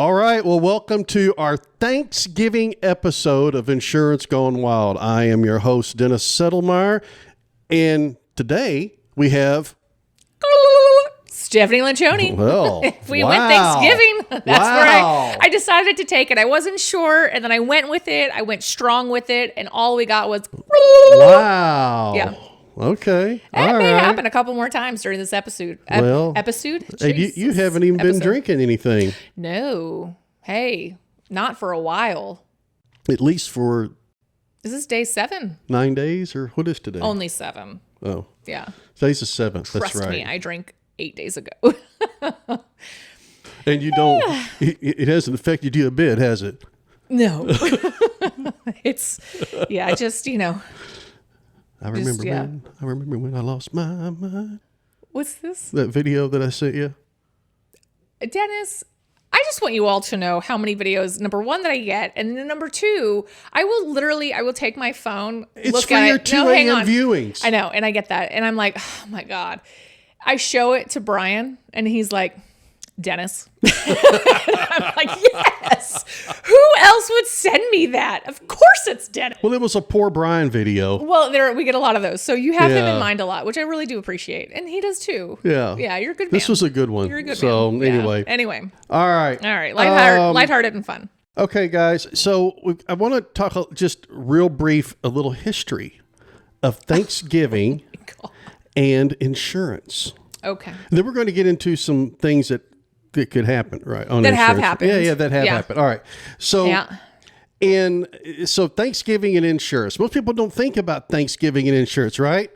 All right. Well, welcome to our Thanksgiving episode of Insurance Gone Wild. I am your host, Dennis Settlemeyer. And today we have Stephanie Lencioni. Well, we went Thanksgiving. That's where I decided to take it. I wasn't sure, and then I went with it. I went strong with it, and all we got was wow. Yeah. Okay. That may happen a couple more times during this episode. Episode? Hey, you haven't even been drinking anything. No. Hey, not for a while. At least for... Is this day 7? 9 days, or what is today? Only 7. Oh. Yeah. Today's the 7th. That's Trust right. me, I drank 8 days ago. And you don't... It hasn't affected you a bit, has it? No. It's... Yeah, I just, I remember when I lost my mind. What's this? That video that I sent you. Dennis, I just want you all to know how many videos, number 1, that I get. And then number 2, I will take my phone, it's for your 2 a.m. viewings. I know. And I get that. And I'm like, oh my God. I show it to Brian and he's like, Dennis. I'm like, yes. Who else would send me that? Of course it's Dennis. Well, it was a poor Brian video. Well, we get a lot of those. So you have him in mind a lot, which I really do appreciate. And he does too. Yeah. Yeah, you're a good man. This was a good one. You're a good man. So anyway. Anyway. All right. Lighthearted and fun. Okay, guys. So I want to talk just real brief, a little history of Thanksgiving and insurance. Okay. Then we're going to get into some things that could happen, right? On that insurance. have happened. Yeah, that have happened. All right. So, so Thanksgiving and insurance. Most people don't think about Thanksgiving and insurance, right?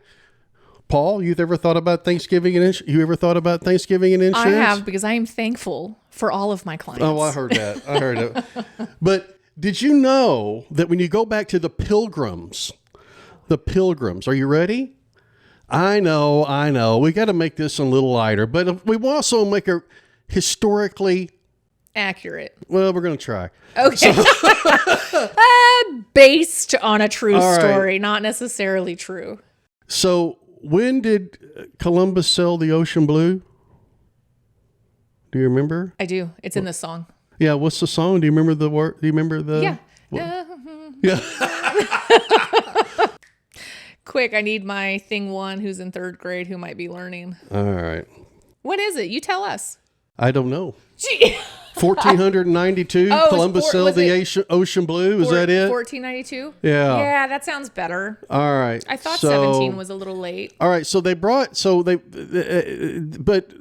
Paul, you've ever thought about Thanksgiving and insurance? You ever thought about Thanksgiving and insurance? I have, because I am thankful for all of my clients. Oh, I heard that. I heard it. But did you know that when you go back to the Pilgrims, are you ready? I know. We got to make this a little lighter, but we will also make a historically accurate. Well, we're going to try. Okay. Based on a true story, not necessarily true. So when did Columbus sail the ocean blue? Do you remember? I do. It's in the song. Yeah. What's the song? Do you remember the word? Do you remember the? Yeah. Yeah. Quick, I need my thing 1 who's in 3rd grade who might be learning. All right. When is it? You tell us. I don't know. Gee. 1492, Columbus sailed the ocean blue. Is that it? 1492? Yeah. Yeah, that sounds better. All right. I thought 17 was a little late. All right. So but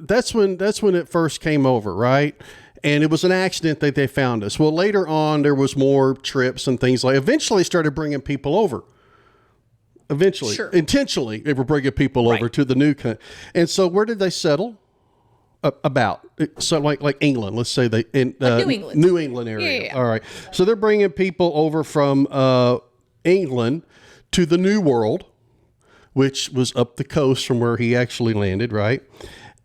that's when it first came over, right? And it was an accident that they found us. Well, later on, there was more trips and things eventually started bringing people over. Intentionally, they were bringing people over to the new country. And so where did they settle? About so like England, let's say they in New England area. Yeah. All right, so they're bringing people over from England to the New World, which was up the coast from where he actually landed, right?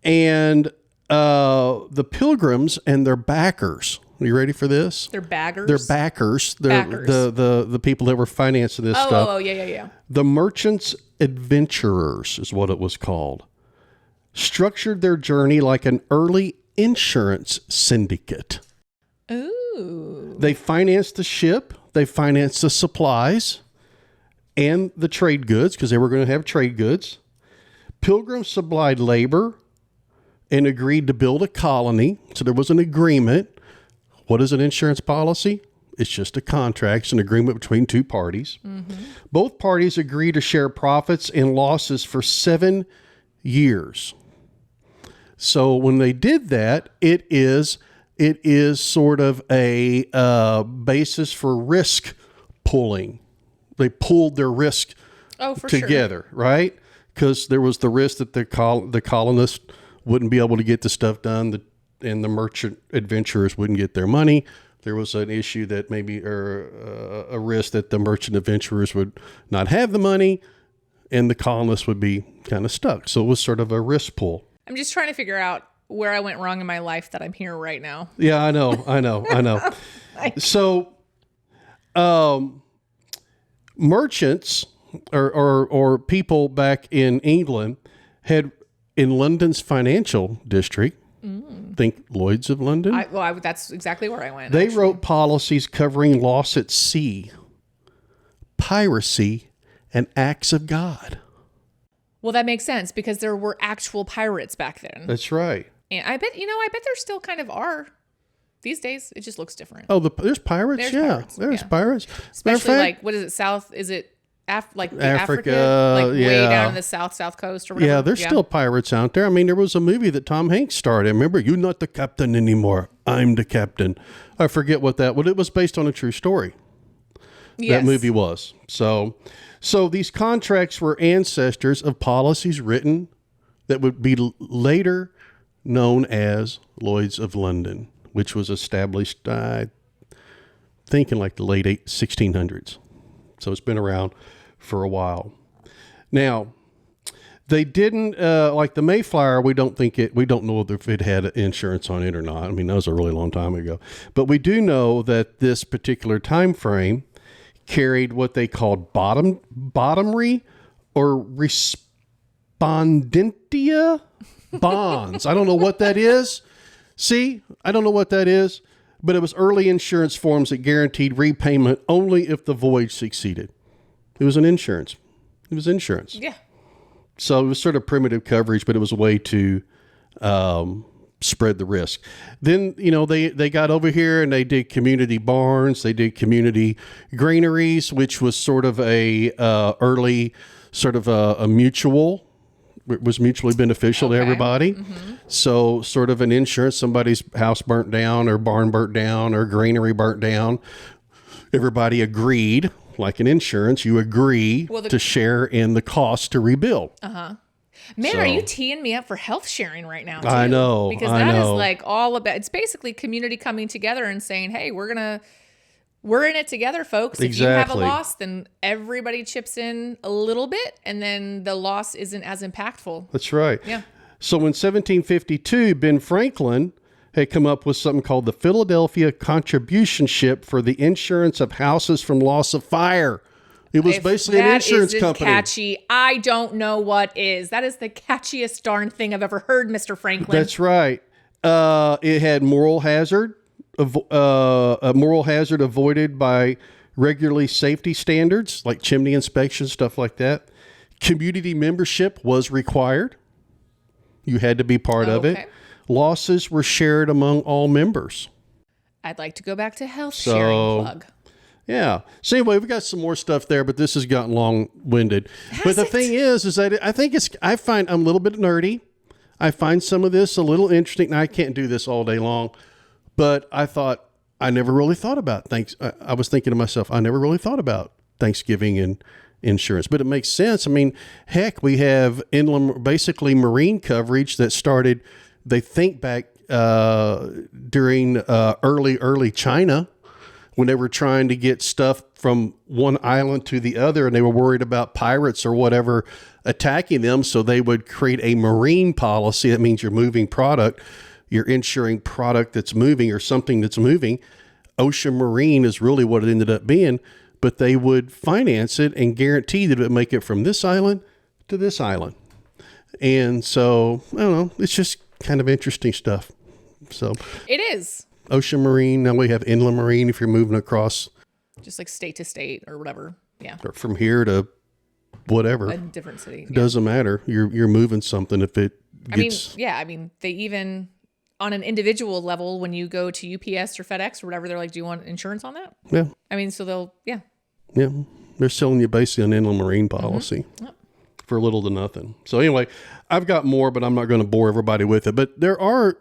And the Pilgrims and their backers. Are you ready for this? They're baggers. They're backers. They're the people that were financing this stuff. Oh, yeah. The Merchants Adventurers is what it was called. Structured their journey like an early insurance syndicate. Ooh. They financed the ship, they financed the supplies and the trade goods, because they were going to have trade goods. Pilgrims supplied labor and agreed to build a colony. So there was an agreement. What is an insurance policy? It's just a contract. It's an agreement between 2 parties. Mm-hmm. Both parties agree to share profits and losses for 7 years. So when they did that, it is sort of a basis for risk pulling. They pulled their risk together, right? Because there was the risk that the colonists wouldn't be able to get the stuff done, and the merchant adventurers wouldn't get their money. There was an issue that a risk that the merchant adventurers would not have the money, and the colonists would be kind of stuck. So it was sort of a risk pull. I'm just trying to figure out where I went wrong in my life that I'm here right now. Yeah, I know. So, merchants or people back in England had, in London's financial district, Think Lloyd's of London. That's exactly where I went. They actually. wrote policies covering loss at sea, piracy, and acts of God. Well, that makes sense because there were actual pirates back then. That's right. And I bet there still kind of are these days. It just looks different. Oh, there's pirates. There's yeah, pirates, there's yeah. pirates. Especially like, what is it? South? Is it Africa? Like yeah. way down in the south coast or whatever? Yeah, there's still pirates out there. I mean, there was a movie that Tom Hanks starred in. Remember, you're not the captain anymore. I'm the captain. I forget what that was. It was based on a true story. Yes. That movie was. So these contracts were ancestors of policies written that would be later known as Lloyd's of London, which was established, I think, in like the late 1600s. So it's been around for a while. Now, they didn't like the Mayflower. We don't know if it had insurance on it or not. I mean, that was a really long time ago. But we do know that this particular time frame carried what they called bottomry or respondentia bonds. I don't know what that is. See, I don't know what that is. But it was early insurance forms that guaranteed repayment only if the voyage succeeded. It was an insurance. It was insurance. Yeah. So it was sort of primitive coverage, but it was a way to spread the risk. Then, they got over here and they did community barns. They did community granaries, which was sort of a early sort of a mutual. It was mutually beneficial to everybody. Mm-hmm. So sort of an insurance, somebody's house burnt down or barn burnt down or granary burnt down. Everybody agreed, like an insurance, you agree to share in the cost to rebuild. Uh-huh. Man, are you teeing me up for health sharing right now? Too? I know. Because that is like all about, it's basically community coming together and saying, hey, we're in it together, folks. If you have a loss, then everybody chips in a little bit, and then the loss isn't as impactful. That's right. Yeah. So in 1752, Ben Franklin had come up with something called the Philadelphia Contribution Ship for the insurance of houses from loss of fire. It was basically an insurance company. Catchy. I don't know what is. That is the catchiest darn thing I've ever heard, Mr. Franklin. That's right. It had moral hazard. A moral hazard avoided by regularly safety standards like chimney inspection, stuff like that. Community membership was required. You had to be part of it. Losses were shared among all members. I'd like to go back to health sharing plug. Yeah. So anyway, we got some more stuff there, but this has gotten long-winded. But the thing is that I find I'm a little bit nerdy. I find some of this a little interesting. Now, I can't do this all day long. But I never really thought about I was thinking to myself, I never really thought about Thanksgiving and insurance, but it makes sense. I mean, heck, we have basically marine coverage that started, they think back during early China when they were trying to get stuff from one island to the other and they were worried about pirates or whatever attacking them. So they would create a marine policy. That means you're moving product. You're insuring product that's moving or something that's moving. Ocean Marine is really what it ended up being, but they would finance it and guarantee that it would make it from this island to this island. And so, I don't know, it's just kind of interesting stuff. So it is. Ocean Marine, now we have Inland Marine if you're moving across. Just like state to state or whatever. Yeah. Or from here to whatever. A different city. It doesn't matter. You're moving something if it gets... I mean, they even... on an individual level, when you go to UPS or FedEx or whatever, they're like, do you want insurance on that? Yeah. I mean, so they'll, yeah. Yeah. They're selling you basically an inland marine policy for little to nothing. So anyway, I've got more, but I'm not going to bore everybody with it. But there are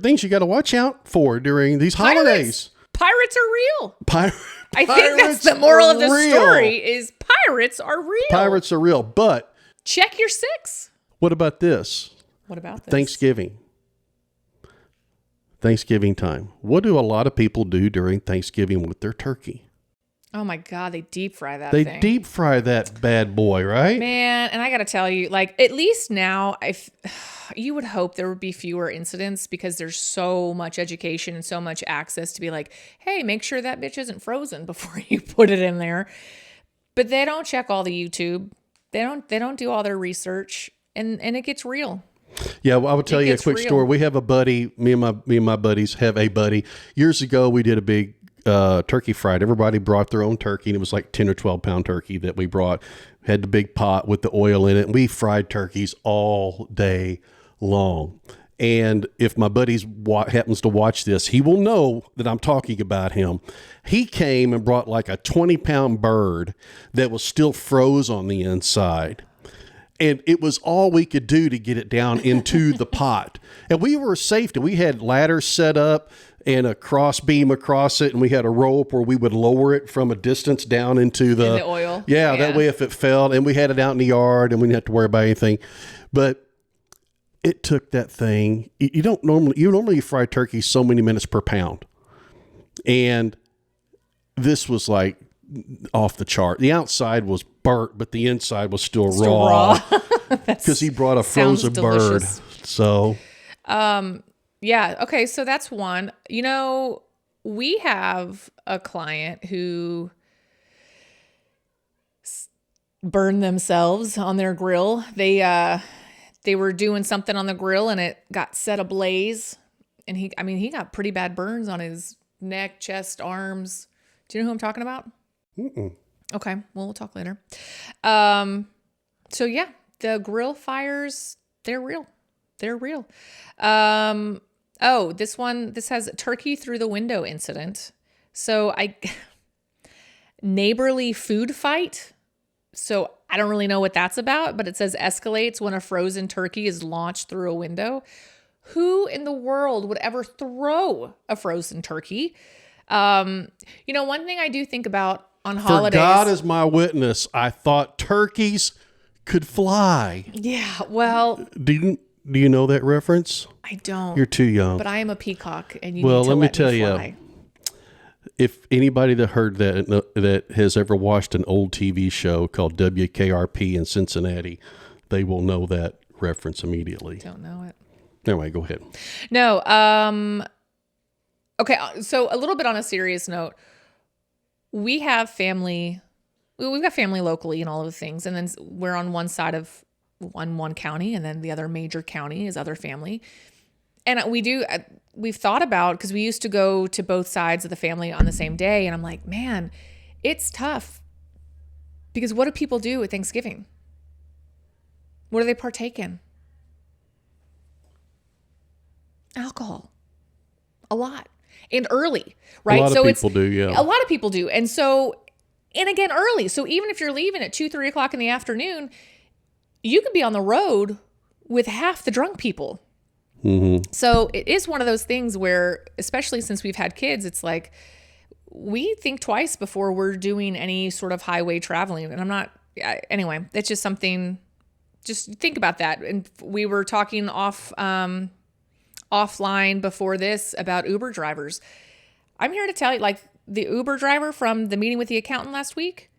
things you got to watch out for during these holidays. Pirates are real. I think that's the moral of the story is pirates are real. Pirates are real, but check your six. What about this? What about this? Thanksgiving time. What do a lot of people do during Thanksgiving with their turkey? Oh my God, they deep fry that thing. They deep fry that bad boy, right? Man, and I got to tell you, like, at least now, you would hope there would be fewer incidents because there's so much education and so much access to be like, hey, make sure that bitch isn't frozen before you put it in there. But they don't check all the YouTube. They don't do all their research, and it gets real. Yeah, well, I would tell you a gets quick real. story. We have a buddy. Me and my buddies have a buddy. Years ago, we did a big turkey fried. Everybody brought their own turkey, and it was like 10 or 12 pound turkey that we brought. Had the big pot with the oil in it, and we fried turkeys all day long. And if my buddy happens to watch this, he will know that I'm talking about him. He came and brought like a 20-pound bird that was still froze on the inside. And it was all we could do to get it down into the pot. And we were safe. We had ladders set up and a cross beam across it. And we had a rope where we would lower it from a distance down into the oil. Yeah, that way if it fell. And we had it out in the yard and we didn't have to worry about anything. But it took that thing. You normally fry turkey so many minutes per pound. And this was like off the chart. The outside was burnt, but the inside was still raw. Because he brought a frozen bird. So, yeah. Okay. So that's one. We have a client who burned themselves on their grill. They were doing something on the grill and it got set ablaze. And he got pretty bad burns on his neck, chest, arms. Do you know who I'm talking about? Mm-mm. Okay. Well, we'll talk later. So yeah, the grill fires, they're real. They're real. This has turkey through the window incident. So neighborly food fight. So I don't really know what that's about, but it says escalates when a frozen turkey is launched through a window. Who in the world would ever throw a frozen turkey? One thing I do think about on holidays. For God is my witness, I thought turkeys could fly. Yeah, well. Do you know that reference? I don't. You're too young. But I am a peacock, and you need to let me tell you. If anybody that heard that has ever watched an old TV show called WKRP in Cincinnati, they will know that reference immediately. Don't know it. Anyway, go ahead. No. Okay. So a little bit on a serious note, we have family. We've got family locally and all of the things, and then we're on one side of one county, and then the other major county is other family. And we've thought about, because we used to go to both sides of the family on the same day. And I'm like, man, it's tough. Because what do people do at Thanksgiving? What do they partake in? Alcohol. A lot. And early, right? A lot of people do, yeah. A lot of people do. And again, early. So even if you're leaving at 2, 3 o'clock in the afternoon, you could be on the road with half the drunk people. Mm-hmm. So it is one of those things where, especially since we've had kids, it's like we think twice before we're doing any sort of highway traveling. And anyway, it's just something, just think about that. And we were talking offline before this about Uber drivers. I'm here to tell you, like the Uber driver from the meeting with the accountant last week,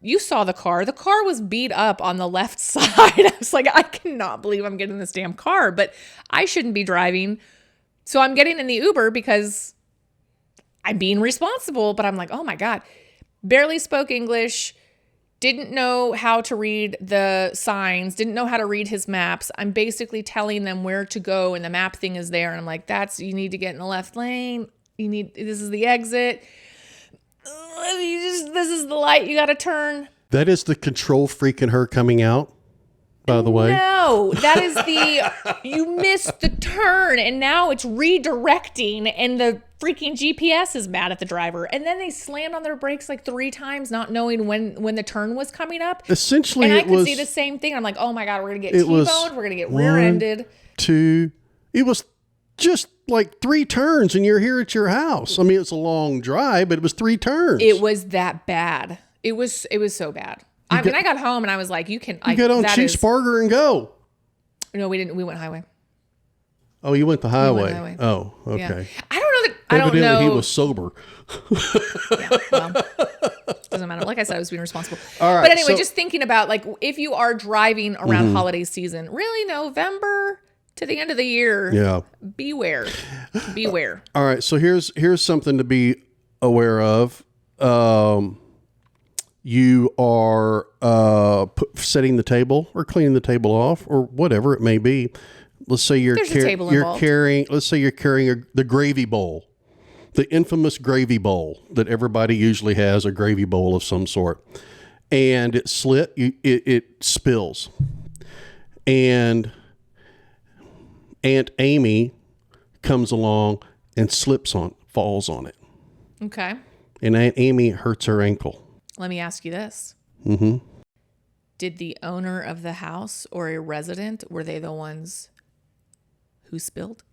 you saw the car. The car was beat up on the left side. I was like, I cannot believe I'm getting this damn car, but I shouldn't be driving. So I'm getting in the Uber because I'm being responsible, but I'm like, oh my God, barely spoke English, didn't know how to read the signs, didn't know how to read his maps. I'm basically telling them where to go and the map thing is there. And I'm like, you need to get in the left lane. This is the exit. This is the light you got to turn. That is the control freak in her coming out, by the way. No, that is you missed the turn and now it's redirecting and the freaking GPS is mad at the driver. And then they slammed on their brakes like 3 times, not knowing when the turn was coming up. Essentially, and I could see the same thing. I'm like, oh my God, we're going to get T-boned. We're going to get rear-ended. 2, it was just like 3 turns and you're here at your house. I mean, it's a long drive, but it was 3 turns. It was that bad. It was so bad. I got home and I was like, you get on Cheeseburger and go. No, we didn't. We went highway. Oh, you went the highway. We went highway. Oh, okay. Yeah. I don't know. He was sober. Yeah, well, doesn't matter. Like I said, I was being responsible. All right. But anyway, just thinking about like if you are driving around holiday season, really November to the end of the year. Yeah. Beware. All right. So here's something to be aware of. You are setting the table or cleaning the table off or whatever it may be. let's say There's a table involved. let's say you're carrying the gravy bowl, the infamous gravy bowl that everybody usually has, a gravy bowl of some sort, and it it spills, and Aunt Amy comes along and falls on it. Okay. And Aunt Amy hurts her ankle. Let me ask you this. Mm-hmm. Did the owner of the house or a resident, were they the ones who spilled?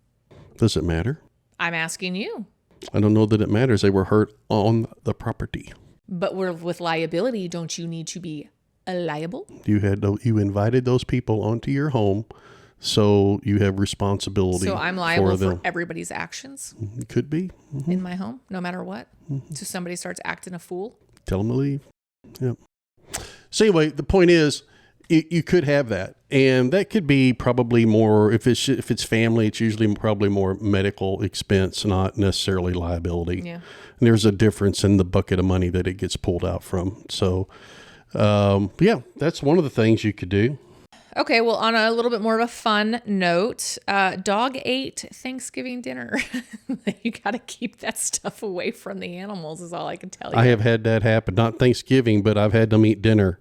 Does it matter? I'm asking you. I don't know that it matters. They were hurt on the property. But with liability, don't you need to be liable? You invited those people onto your home, so you have responsibility. So I'm liable for everybody's actions? It could be. Mm-hmm. In my home, no matter what? Mm-hmm. So somebody starts acting a fool? Tell them to leave. Yep. So anyway, the point is, you could have that, and that could be probably more, if it's family, it's usually probably more medical expense, not necessarily liability. Yeah. And there's a difference in the bucket of money that it gets pulled out from. So, yeah, that's one of the things you could do. Okay, well, on a little bit more of a fun note, dog ate Thanksgiving dinner. You got to keep that stuff away from the animals is all I can tell you. I have had that happen. Not Thanksgiving, but I've had them eat dinner.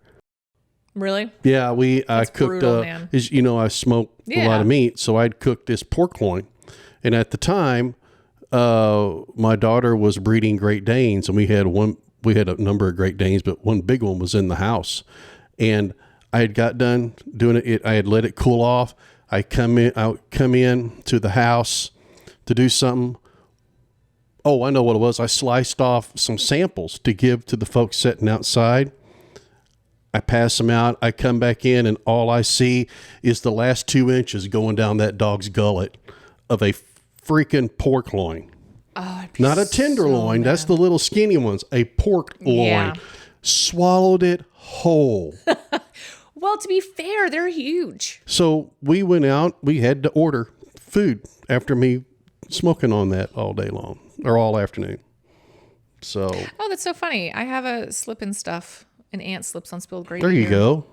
Really? Yeah, I cooked, brutal, man. I smoke a lot of meat, so I'd cooked this pork loin. And at the time, my daughter was breeding Great Danes, and we had a number of Great Danes, but one big one was in the house. And I had got done doing it. I had let it cool off. I come in to the house to do something. Oh, I know what it was. I sliced off some samples to give to the folks sitting outside. I pass them out. I come back in, and all I see is the last 2 inches going down that dog's gullet of a freaking pork loin. Oh, not a tenderloin. So that's the little skinny ones. A pork loin. Yeah. Swallowed it whole. Well, to be fair, they're huge. So we went out. We had to order food after me smoking on that all day long or all afternoon. So. Oh, that's so funny. I have a slip and stuff. An ant slips on spilled gravy. There you go.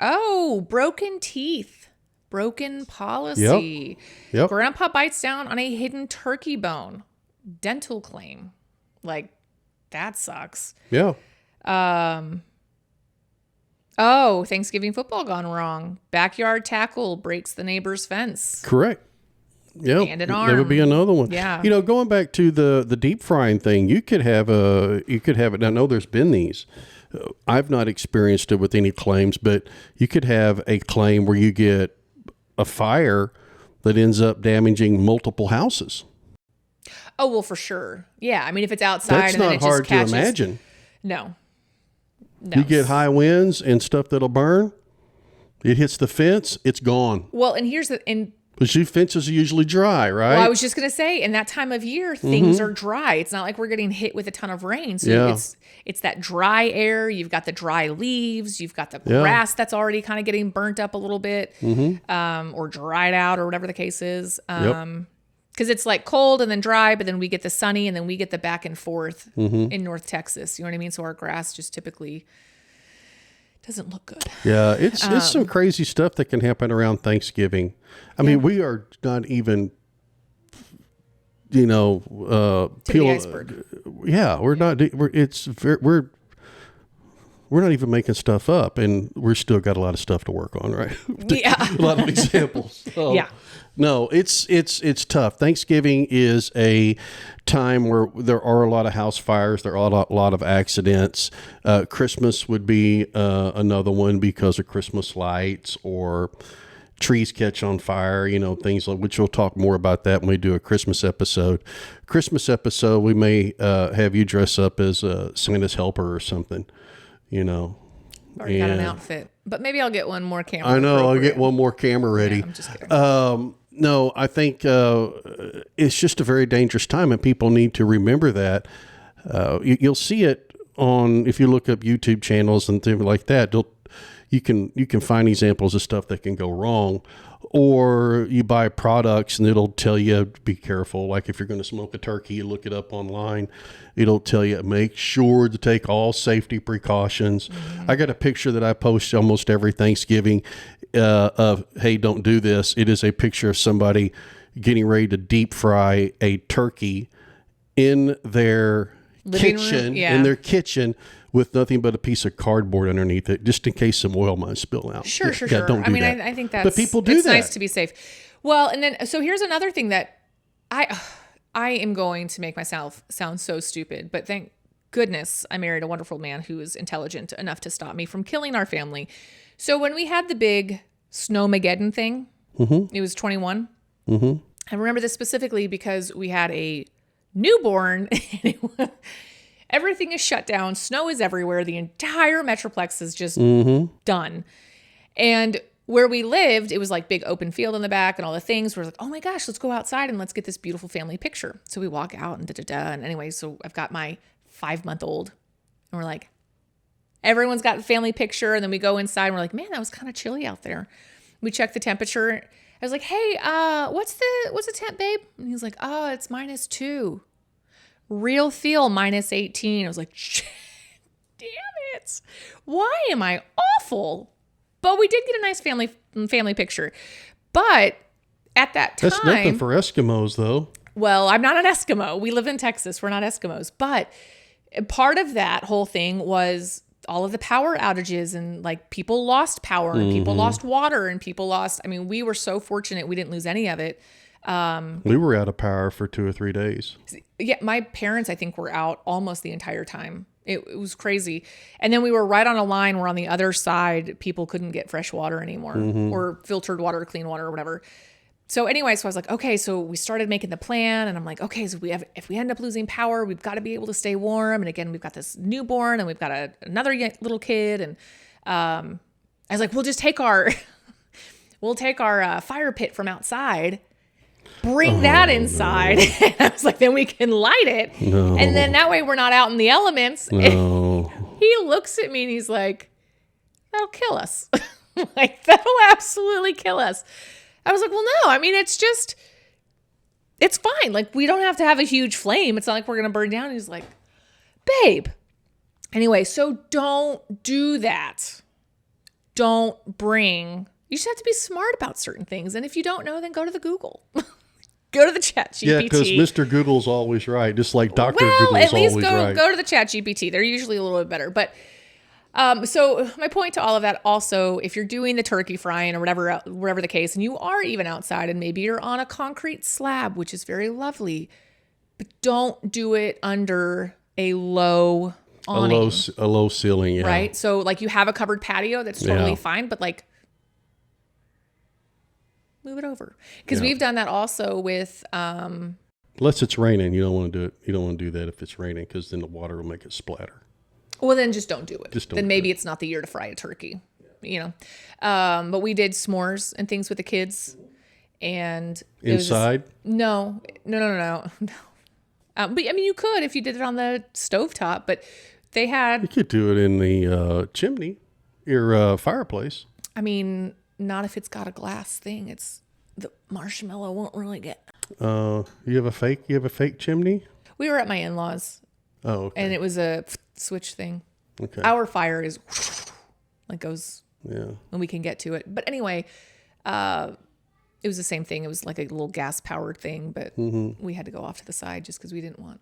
Oh, broken teeth. Broken policy. Yep. Grandpa bites down on a hidden turkey bone. Dental claim. Like, that sucks. Yeah. Oh, Thanksgiving football gone wrong. Backyard tackle breaks the neighbor's fence. Correct. Yeah. Hand and arm. There would be another one. Yeah. Going back to the deep frying thing, you could have it. I know there's been these. I've not experienced it with any claims, but you could have a claim where you get a fire that ends up damaging multiple houses. Oh, well, for sure. Yeah. I mean, if it's outside That's and then not it hard just catches. to imagine. No. You get high winds and stuff that'll burn. It hits the fence, it's gone. Well, and here's Because fences are usually dry, right? Well, I was just going to say, in that time of year, things are dry. It's not like we're getting hit with a ton of rain. So it's that dry air. You've got the dry leaves. You've got the grass that's already kind of getting burnt up a little bit or dried out or whatever the case is. Because it's like cold and then dry, but then we get the sunny and then we get the back and forth in North Texas. You know what I mean? So our grass just typically doesn't look good. Yeah, it's some crazy stuff that can happen around Thanksgiving. I mean, we are not even, to the iceberg. Yeah, we're not. We're not even making stuff up, and we're still got a lot of stuff to work on, right? Yeah, a lot of examples. So, yeah. No, it's tough. Thanksgiving is a time where there are a lot of house fires. There are a lot of accidents. Christmas would be another one because of Christmas lights or trees catch on fire, things like, which we'll talk more about that when we do a Christmas episode. We may have you dress up as Santa's helper or something, Already got an outfit, but maybe I'll get one more camera. I know, I'll get one more camera ready. Yeah, I'm just kidding. No, I think it's just a very dangerous time, and people need to remember that. You'll see it if you look up YouTube channels and things like that. You can find examples of stuff that can go wrong, or you buy products and it'll tell you be careful. Like if you're going to smoke a turkey, you look it up online. It'll tell you make sure to take all safety precautions. I got a picture that I post almost every Thanksgiving. of, hey, don't do this. It is a picture of somebody getting ready to deep fry a turkey in their kitchen with nothing but a piece of cardboard underneath it, just in case some oil might spill out. Sure. Don't do that. I think that's, but people do it's that. nice to be safe. Well, and then, so here's another thing that I am going to make myself sound so stupid, but thank goodness I married a wonderful man who was intelligent enough to stop me from killing our family. So when we had the big Snowmageddon thing, it was 21. I remember this specifically because we had a newborn. Everything is shut down. Snow is everywhere. The entire Metroplex is just done. And where we lived, it was like big open field in the back and all the things. We're like, oh my gosh, let's go outside and let's get this beautiful family picture. So we walk out and And anyway, so I've got my 5-month-old and we're like, everyone's got a family picture. And then we go inside and we're like, man, that was kind of chilly out there. We check the temperature. I was like, hey, what's the temp, babe? And he's like, oh, it's -2. Real feel -18. I was like, damn it. Why am I awful? But we did get a nice family picture. But at that time. That's nothing for Eskimos, though. Well, I'm not an Eskimo. We live in Texas. We're not Eskimos. But part of that whole thing was all of the power outages and like people lost power and people lost water and people lost. I mean, we were so fortunate we didn't lose any of it. We were out of power for 2 or 3 days. Yeah, my parents, I think, were out almost the entire time. It was crazy. And then we were right on a line where on the other side, people couldn't get fresh water anymore or filtered water, clean water or whatever. So anyway, so I was like, okay, so we started making the plan and I'm like, okay, so if we end up losing power, we've got to be able to stay warm. And again, we've got this newborn and we've got another little kid. And I was like, we'll just take our fire pit from outside, bring that inside. And I was like, then we can light it. No. And then that way we're not out in the elements. No. He looks at me and he's like, that'll kill us. Like, that'll absolutely kill us. I was like, well, no, I mean, it's fine. Like, we don't have to have a huge flame. It's not like we're going to burn down. And he's like, babe. Anyway, so don't do that. You just have to be smart about certain things. And if you don't know, then go to the Google. Go to the chat GPT. Yeah, because Mr. Google's always right. Just like Dr. Google's always right. Go to the chat GPT. They're usually a little bit better. But so my point to all of that also, if you're doing the turkey frying or whatever the case, and you are even outside and maybe you're on a concrete slab, which is very lovely, but don't do it under a low awning. A low ceiling, yeah. Right? So like you have a covered patio, that's totally fine, but like move it over. Because we've done that also with unless it's raining, you don't want to do it. You don't want to do that if it's raining because then the water will make it splatter. Well, then just don't do it. Then maybe it's not the year to fry a turkey, you know. But we did s'mores and things with the kids, and inside. No. But I mean, you could if you did it on the stovetop. But they had. You could do it in the chimney, your fireplace. I mean, not if it's got a glass thing. It's the marshmallow won't really get. You have a fake chimney? We were at my in-laws. Oh, okay. And it was a switch thing. Okay. Our fire is like goes, yeah, and we can get to it. But anyway, it was the same thing. It was like a little gas powered thing, but we had to go off to the side just because we didn't want.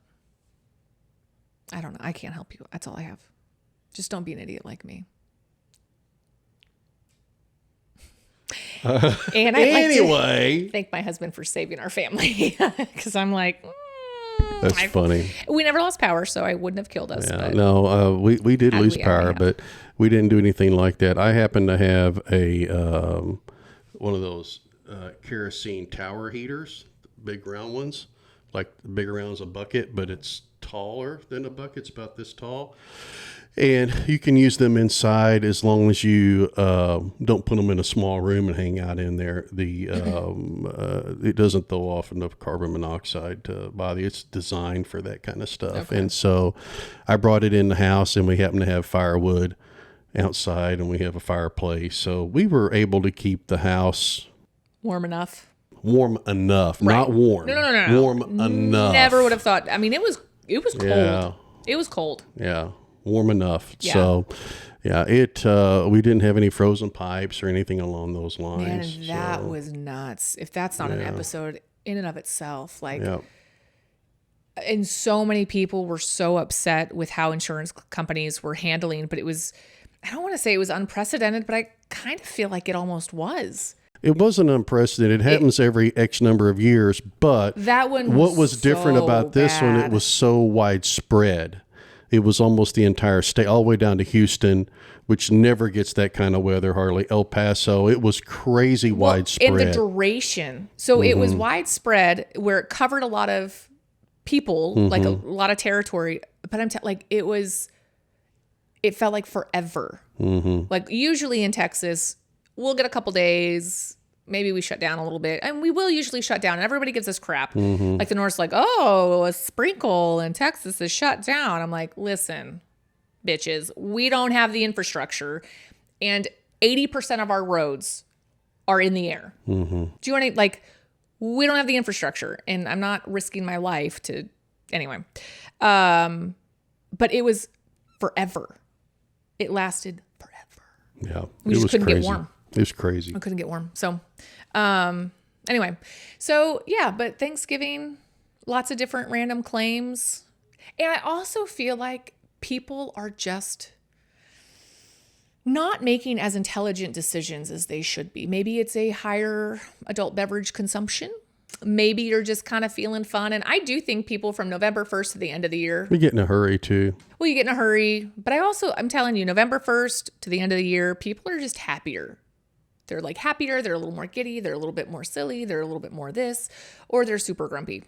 I don't know. I can't help you. That's all I have. Just don't be an idiot like me. And I'd like to thank my husband for saving our family because I'm like. That's funny. We never lost power, so I wouldn't have killed us. Yeah, but no, we did lose power, but we didn't do anything like that. I happen to have a one of those kerosene tower heaters, big round ones, like big around as a bucket, but it's taller than a bucket. It's about this tall. And you can use them inside as long as you don't put them in a small room and hang out in there. It doesn't throw off enough carbon monoxide to bother you. It's designed for that kind of stuff. Okay. And so I brought it in the house, and we happen to have firewood outside, and we have a fireplace. So we were able to keep the house warm enough. Warm enough, right. Not warm. No. Warm enough. Never would have thought. I mean, it was cold. Yeah. It was cold. Yeah. warm enough. Yeah. So, yeah, we didn't have any frozen pipes or anything along those lines. Man, and that was nuts. If that's not an episode in and of itself, like, and so many people were so upset with how insurance companies were handling, but it was, I don't want to say it was unprecedented, but I kind of feel like it almost was. It wasn't unprecedented. It happens every X number of years, but that one what was different about this one, it was so widespread. It was almost the entire state, all the way down to Houston, which never gets that kind of weather, hardly. El Paso, it was crazy widespread. In the duration. So it was widespread where it covered a lot of people, like a lot of territory. But it felt like forever. Like usually in Texas, we'll get a couple days. Maybe we shut down a little bit, and we will usually shut down, and everybody gives us crap. Like the North's like, oh, a sprinkle in Texas is shut down. I'm like, listen, bitches, we don't have the infrastructure, and 80% of our roads are in the air. Do you want to, like, we don't have the infrastructure, and I'm not risking my life to, anyway. But it was forever. It lasted forever. Yeah. We just couldn't get warm. It was crazy. I couldn't get warm. So, anyway, but Thanksgiving, lots of different random claims. And I also feel like people are just not making as intelligent decisions as they should be. Maybe it's a higher adult beverage consumption. Maybe you're just kind of feeling fun. And I do think people from November 1st to the end of the year. We get in a hurry too. Well, you get in a hurry. But I'm telling you, November 1st to the end of the year, people are just happier. They're like happier. They're a little more giddy. They're a little bit more silly. They're a little bit more this, or they're super grumpy.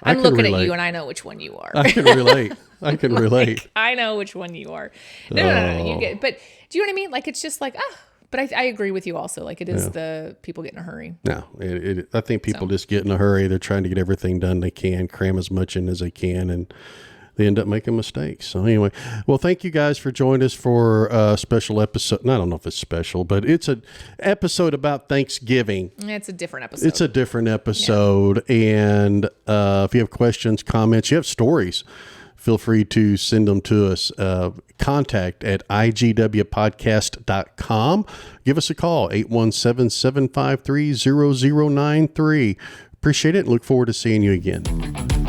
I'm looking at you and I know which one you are. I can relate. I can relate. I know which one you are. No. You get, but do you know what I mean? Like, it's just like, but I agree with you also. Like, it is the people get in a hurry. No, I think people just get in a hurry. They're trying to get everything done they can, cram as much in as they can, and they end up making mistakes. So anyway, well, thank you guys for joining us for a special episode. I don't know if it's special, but it's an episode about Thanksgiving. It's a different episode. And if you have questions, comments, you have stories, feel free to send them to us. Contact at igwpodcast.com. Give us a call, 817-753-0093. Appreciate it. Look forward to seeing you again.